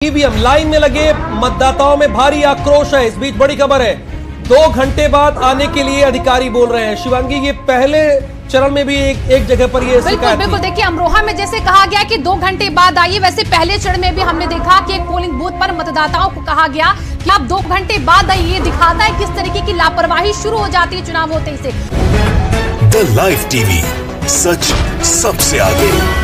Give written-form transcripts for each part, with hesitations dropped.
EVM line में लगे मतदाताओं में भारी आक्रोश है। इस बीच बड़ी खबर है, 2 घंटे बाद आने के लिए अधिकारी बोल रहे हैं। शिवांगी, ये पहले चरण में भी एक जगह पर ये बिल्कुल देखिए, अमरोहा में जैसे कहा गया कि 2 घंटे बाद आइए, वैसे पहले चरण में भी हमने देखा कि एक पोलिंग बूथ पर मतदाताओं को कहा गया कि आप 2 घंटे बाद आइए। ये दिखाता है किस तरीके की लापरवाही शुरू हो जाती है चुनाव होते ही से। द लाइव टीवी, सच सबसे आगे।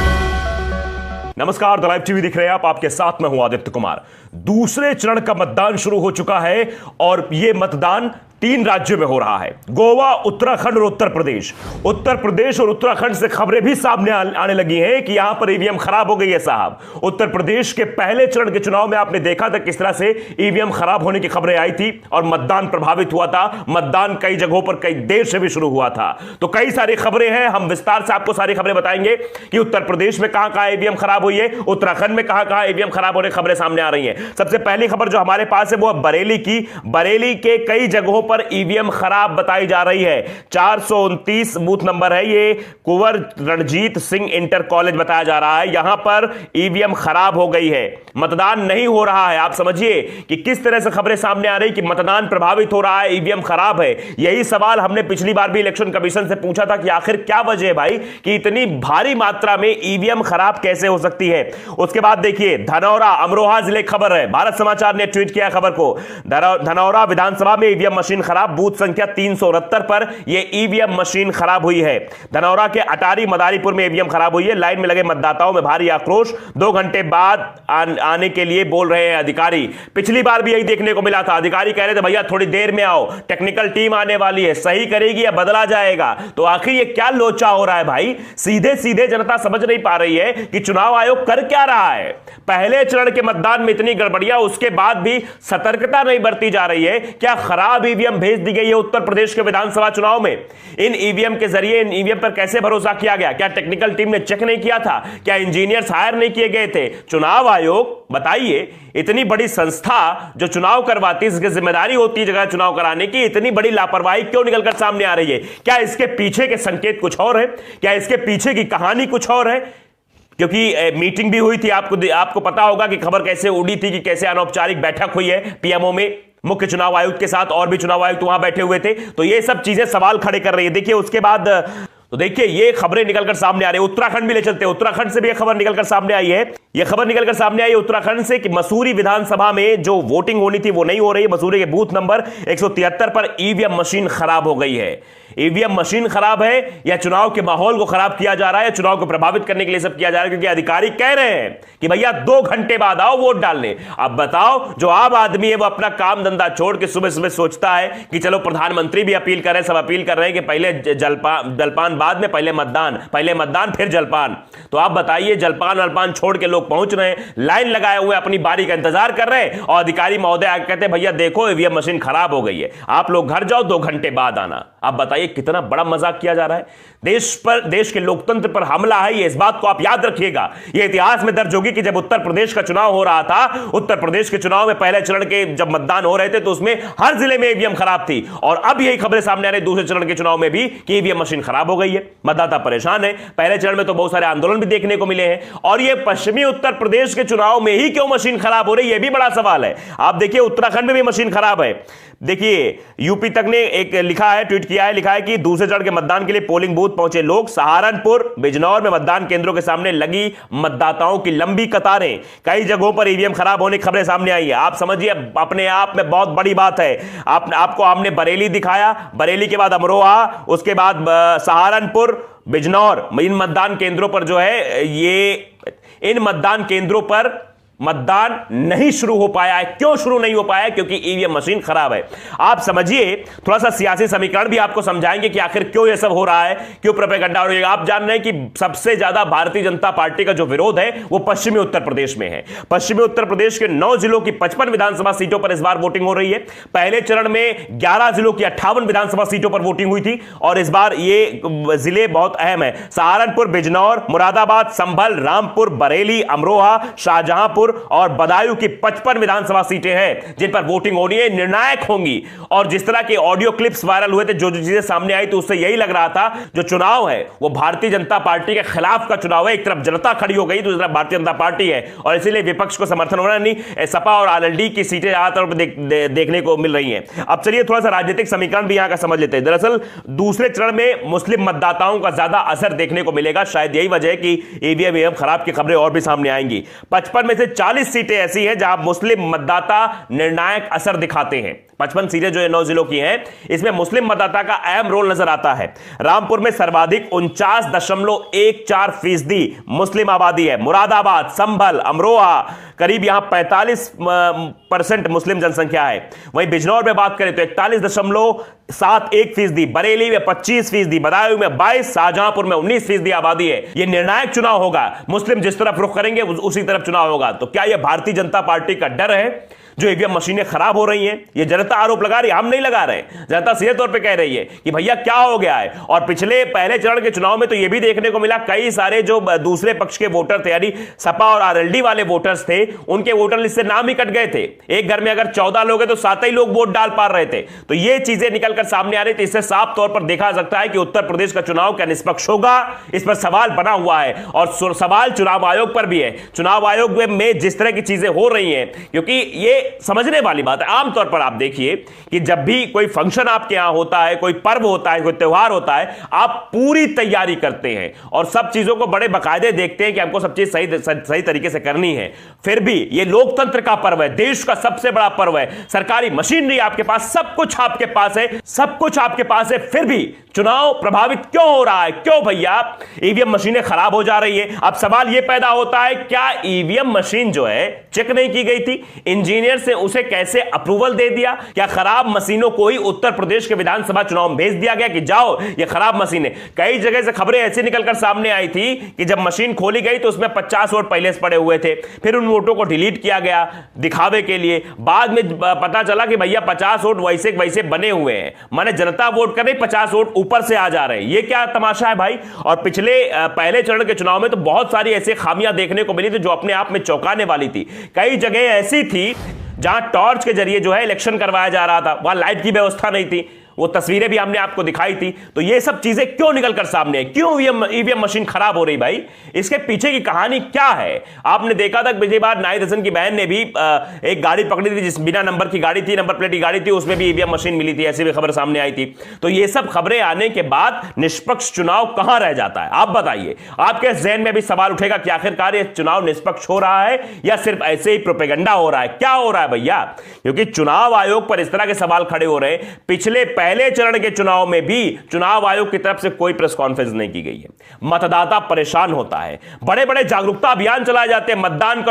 नमस्कार, द लाइव टीवी दिख रहे हैं आप, आपके साथ में हूं आदित्य कुमार। दूसरे चरण का मतदान शुरू हो चुका है और यह मतदान 3 राज्यों में हो रहा है, गोवा, उत्तराखंड और उत्तर प्रदेश। उत्तर प्रदेश और उत्तराखंड से खबरें भी सामने आने लगी हैं कि यहां पर ईवीएम खराब हो गई है साहब। उत्तर प्रदेश के पहले चरण के चुनाव में आपने देखा था किस तरह से ईवीएम खराब होने की खबरें आई थी और मतदान प्रभावित हुआ था। मतदान कई जगहों पर कई देर से भी शुरू हुआ था। तो कई सारी खबरें हैं, हम विस्तार से आपको सारी खबरें बताएंगे कि उत्तर प्रदेश में कहां ईवीएम खराब हुई है, उत्तराखंड में कहां ईवीएम खराब होने की खबरें सामने आ रही हैं। सबसे पहली खबर जो हमारे पास है वो बरेली की। बरेली के कई जगहों पर ईवीएम खराब बताई जा रही है। 429 बूथ नंबर है, ये कुंवर रणजीत सिंह इंटर कॉलेज बताया जा रहा है। यहां पर ईवीएम खराब हो गई है, मतदान नहीं हो रहा है। आप समझिए कि किस तरह से खबरें सामने आ रही कि मतदान प्रभावित हो रहा है, ईवीएम खराब है। यही सवाल हमने पिछली बार भी इलेक्शन कमीशन से पूछा था कि आखिर क्या वजह है भाई कि इतनी भारी मात्रा में ईवीएम खराब कैसे हो सकती है। उसके बाद देखिए धनौरा, अमरोहा जिले खबर है, भारत समाचार ने ट्वीट किया खबर को। धनौरा विधानसभा में ईवीएम मशीन खराब, बूथ संख्या 369 पर यह ईवीएम मशीन खराब हुई है। धनौरा के अटारी मदारीपुर में ईवीएम खराब हुई है। लाइन में लगे मतदाताओं में भारी आक्रोश, 2 घंटे बाद आने के लिए बोल रहे हैं अधिकारी। पिछली बार भी यही देखने को मिला था, अधिकारी कह रहे थे भैया थोड़ी देर में आओ, टेक्निकल टीम आने वाली है, सही करेगी या बदला जाएगा। तो आखिर ये क्या लोचा हो रहा है भाई? सीधे सीधे जनता समझ नहीं पा रही है कि चुनाव आयोग कर क्या रहा है। पहले चरण के मतदान में इतनी गड़बड़ियां, उसके बाद भी सतर्कता नहीं बरती जा रही है। क्या खराब ईवीएम भेज दी गई है उत्तर प्रदेश के विधानसभा चुनाव में? इन ईवीएम के जरिए इन ईवीएम पर कैसे भरोसा किया गया? क्या टेक्निकल टीम ने चेक नहीं किया था? क्या इंजीनियर्स हायर नहीं किए गए थे? चुनाव आयोग बताइए, इतनी बड़ी संस्था जो चुनाव करवाती है, इसकी जिम्मेदारी होती है जगह चुनाव कराने की, इतनी बड़ी लापरवाही क्यों निकलकर सामने आ रही है? क्या इसके पीछे के संकेत कुछ और है? क्या इसके पीछे की कहानी कुछ और है? क्योंकि मीटिंग भी हुई थी, आपको पता होगा कि खबर कैसे उड़ी थी कि कैसे अनौपचारिक बैठक हुई है पीएमओ में, मुख्य चुनाव आयुक्त के साथ और भी चुनाव आयुक्त वहां बैठे हुए थे। तो ये सब चीजें सवाल खड़े कर रही है। देखिए उसके बाद तो देखिए ये खबरें निकलकर सामने आ रही है। उत्तराखंड भी ले चलते हैं, उत्तराखंड से भी यह खबर निकलकर सामने आई है। यह खबर निकलकर सामने आई है उत्तराखंड से कि मसूरी विधानसभा में जो वोटिंग होनी थी वो नहीं हो रही है। मसूरी के बूथ नंबर 173 पर ईवीएम मशीन खराब हो गई है। ईवीएम मशीन खराब है या चुनाव के माहौल को खराब किया जा रहा है, चुनाव को प्रभावित करने के लिए सब किया जा रहा है? क्योंकि अधिकारी कह रहे हैं कि भैया 2 घंटे बाद आओ वोट डालने। अब बताओ, जो आम आदमी है वो अपना काम धंधा छोड़ के सुबह सुबह सोचता है कि चलो प्रधानमंत्री भी अपील कर रहे हैं, सब अपील कर रहे हैं कि पहले जलपान बाद में पहले मतदान फिर जलपान। तो आप बताइए, जलपान वलपान छोड़ के लोग पहुंच रहे हैं, लाइन लगाए हुए अपनी बारी का इंतजार कर रहे हैं और अधिकारी महोदय आके कहते हैं भैया देखो ईवीएम मशीन खराब हो गई है, आप लोग घर जाओ, 2 घंटे बाद आना। आप बताइए कितना बड़ा मजाक किया जा रहा है। देश के लोकतंत्र पर हमला है ये, इस बात को आप याद रखिएगा। ये इतिहास में दर्ज होगी कि जब उत्तर प्रदेश का चुनाव हो रहा था, उत्तर प्रदेश के चुनाव में पहले चरण के जब मतदान हो रहे थे तो उसमें हर जिले में ईवीएम खराब थी। और अब यही खबरें सामने आ रही दूसरे चरण के चुनाव में भी कि ईवीएम मशीन खराब हो गई है, मतदाता परेशान है। पहले चरण में तो बहुत सारे आंदोलन भी देखने को मिले हैं और ये पश्चिमी उत्तर प्रदेश के चुनाव में ही क्यों मशीन खराब हो रही है, यह भी बड़ा सवाल है। आप देखिए उत्तराखंड में भी मशीन खराब है। देखिए यूपी तक ने एक लिखा है, ट्वीट किया है, लिखा है कि दूसरे चरण के मतदान के लिए पोलिंग बूथ पहुंचे लोग। सहारनपुर, बिजनौर में मतदान केंद्रों के सामने लगी मतदाताओं की लंबी कतारें। कई जगहों पर ईवीएम खराब होने की खबरें सामने आई है। आप समझिए अपने आप में बहुत बड़ी बात है। आपको हमने बरेली दिखाया, बरेली के बाद अमरोहा, उसके बाद सहारनपुर, बिजनौर, इन मतदान केंद्रों पर जो है इन मतदान केंद्रों पर मतदान नहीं शुरू हो पाया है। क्यों शुरू नहीं हो पाया? क्योंकि ईवीएम मशीन खराब है। आप समझिए, थोड़ा सा सियासी समीकरण भी आपको समझाएंगे कि आखिर क्यों यह सब हो रहा है, क्यों प्रोपेगेंडा हो रही है। आप जान रहे हैं कि सबसे ज्यादा भारतीय जनता पार्टी का जो विरोध है वो पश्चिमी उत्तर प्रदेश में है। पश्चिमी उत्तर प्रदेश के 9 जिलों की 55 विधानसभा सीटों पर इस बार वोटिंग हो रही है। पहले चरण में 11 जिलों की 58 विधानसभा सीटों पर वोटिंग हुई थी और इस बार ये जिले बहुत अहम है। सहारनपुर, बिजनौर, मुरादाबाद, संभल, रामपुर, बरेली, अमरोहा, शाहजहांपुर, शाहजहांपुर और बदायूं की 55 विधानसभा सीटें हैं जिन पर वोटिंग होनी है, निर्णायक होंगी। और जिस तरह के ऑडियो क्लिप्स वायरल हुए थे, जो जो चीजें सामने आई थी, उससे यही लग रहा था जो चुनाव है वो भारतीय जनता पार्टी के खिलाफ का चुनाव है। एक तरफ जनता खड़ी हो गई, दूसरी तरफ भारतीय जनता पार्टी है और इसीलिए विपक्ष को समर्थन होना नहीं। सपा और आरएलडी की सीटें ज्यादातर देखने को मिल रही हैं। अब चलिए थोड़ा सा राजनीतिक समीकरण भी यहां का समझ लेते हैं। दरअसल दूसरे चरण में मुस्लिम मतदाताओं का ज्यादा असर देखने को मिलेगा। शायद यही वजह है कि ईवीएम खराब की खबरें और भी सामने आएंगी। 55 में से 40 सीटें ऐसी हैं जहां मुस्लिम मतदाता निर्णायक असर दिखाते हैं। 55 सीटें जो 9 जिलों की हैं, इसमें मुस्लिम मतदाता का अहम रोल नजर आता है। रामपुर में सर्वाधिक 49.14% मुस्लिम आबादी है। मुरादाबाद, संभल, अमरोहा करीब यहां 45% मुस्लिम जनसंख्या है। वहीं बिजनौर में बात करें तो 41.71%, बरेली में 25%, बदायूं में 22%, शाहजहांपुर में 19% आबादी है। यह निर्णायक चुनाव होगा। मुस्लिम जिस तरफ रुख करेंगे उसी तरफ चुनाव होगा। तो क्या यह भारतीय जनता पार्टी का डर है जो ईवीएम मशीनें खराब हो रही हैं? ये जनता आरोप लगा रही है, हम नहीं लगा रहे। जनता सीधे तौर पे कह रही है कि भैया क्या हो गया है। और पहले चरण के चुनाव में तो ये भी देखने को मिला, कई सारे जो दूसरे पक्ष के वोटर थे, यानी सपा और आरएलडी वाले वोटर्स थे, उनके वोटर लिस्ट से नाम ही कट गए थे। एक घर में अगर 14 लोग हैं तो 7 ही लोग वोट डाल पा रहे थे। तो ये चीजें निकलकर सामने आ रही थी। इससे साफ तौर पर देखा जा सकता है कि उत्तर प्रदेश का चुनाव क्या निष्पक्ष होगा, इस पर सवाल बना हुआ है। और सवाल चुनाव आयोग पर भी है। चुनाव आयोग में जिस तरह की चीजें हो रही हैं, क्योंकि ये समझने वाली बात है। आमतौर पर आप देखिए कि जब भी कोई फंक्शन आपके यहां होता है, कोई पर्व होता है, कोई त्योहार होता है, आप पूरी तैयारी करते हैं और सब चीजों को बड़े बाकायदे देखते हैं कि हमको सब चीज सही तरीके से करनी है। फिर भी ये लोकतंत्र का पर्व है, देश का सबसे बड़ा पर्व है। सरकारी मशीनरी आपके पास, सब कुछ आपके पास है, सब कुछ आपके पास है, फिर भी चुनाव प्रभावित क्यों हो रहा है? क्यों भैया ईवीएम मशीनें खराब हो जा रही है? अब सवाल यह पैदा होता है, क्या ईवीएम मशीन जो है चेक नहीं की गई थी? इंजीनियर से उसे कैसे अप्रूवल दे दिया? क्या खराब मशीनों को ही उत्तर प्रदेश के विधानसभा चुनाव में भेज दिया गया कि जाओ ये खराब मशीनें? कई जगह से खबरें ऐसी निकलकर सामने आई थी कि जब मशीन खोली गई तो उसमें 50 वोट पहले से पड़े हुए थे, फिर उन वोटों को डिलीट किया गया दिखावे के लिए। बाद में पता चला कि भैया 50 वोट वैसे वैसे बने हुए हैं, माने जनता वोट कर रही, 50 वोट ऊपर से आ जा रहे हैं। ये क्या तमाशा है भाई? और पहले चरण के चुनाव में तो बहुत सारी ऐसी खामियां देखने को मिली थी जो अपने आप में चौंकाने वाली थी। कई जगह ऐसी थी जहां टॉर्च के जरिए जो है इलेक्शन करवाया जा रहा था, वहां लाइट की व्यवस्था नहीं थी। वो तस्वीरें भी हमने आपको दिखाई थी। तो ये सब चीजें क्यों निकलकर सामने है? क्यों ईवीएम मशीन खराब हो रही भाई? इसके पीछे की कहानी क्या है? आपने देखा था पिछली बार नाहिद हसन की बहन ने भी एक गाड़ी पकड़ी थी जिस बिना नंबर की गाड़ी थी, नंबर प्लेट की गाड़ी थी, उसमें भी ईवीएम मशीन मिली थी, ऐसी भी खबर सामने आई थी। तो ये सब खबरें आने के बाद निष्पक्ष चुनाव कहां रह जाता है? आप बताइए। आपके जहन में भी सवाल उठेगा कि आखिरकार ये चुनाव निष्पक्ष हो रहा है या सिर्फ ऐसे ही प्रोपेगेंडा हो रहा है? क्या हो रहा है भैया? क्योंकि चुनाव आयोग पर इस तरह के सवाल खड़े हो रहे हैं। पिछले पहले के चुनाव में भी चुनाव आयोग की तरफ से कोई प्रेस कॉन्फ्रेंस नहीं की गई है। मतदाता परेशान होता है, बड़े बड़े जागरूकता अभियान चलाए जाते हैं, मतदान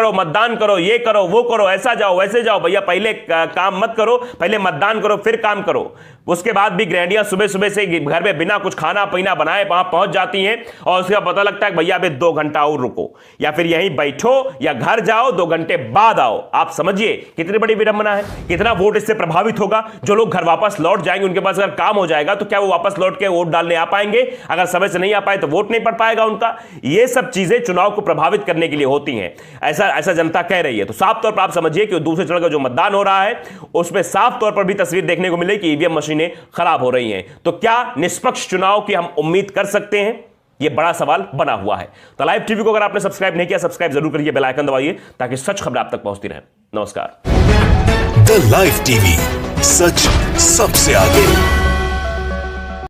करो, ये करो, वो करो, ऐसा जाओ, वैसे जाओ। भैया पहले काम मत करो, पहले मतदान करो, फिर काम करो। उसके बाद भी गृहिणियां सुबह सुबह से घर में बिना कुछ खाना पीना बनाए वहां पहुंच जाती हैं और उसका पता लगता है कि भैया अभी 2 घंटा और रुको, या फिर यहीं बैठो या घर जाओ, 2 घंटे बाद आओ। आप समझिए कितनी बड़ी विडंबना है, कितना वोट इससे प्रभावित होगा। जो लोग घर वापस लौट जाएंगे, उनके पास अगर काम हो जाएगा तो क्या वो वापस लौट के वोट डालने आ पाएंगे? अगर समय से नहीं आ पाए तो वोट नहीं पड़ पाएगा उनका। ये सब चीजें चुनाव को प्रभावित करने के लिए होती हैं, ऐसा जनता कह रही है। तो साफ तौर पर आप समझिए कि दूसरे चरण का जो मतदान हो रहा है उसमें साफ तौर पर भी तस्वीर देखने को मिले कि ईवीएम मशीनें खराब हो रही हैं। तो क्या निष्पक्ष चुनाव की हम उम्मीद कर सकते हैं? यह बड़ा सवाल बना हुआ है। तो लाइव टीवी को अगर आपने सब्सक्राइब नहीं किया, सब्सक्राइब जरूर करिए, बेल आइकन दबाइए ताकि सच खबरें आप तक पहुंचती रहें। नमस्कार। द लाइव टीवी, सच सबसे आगे।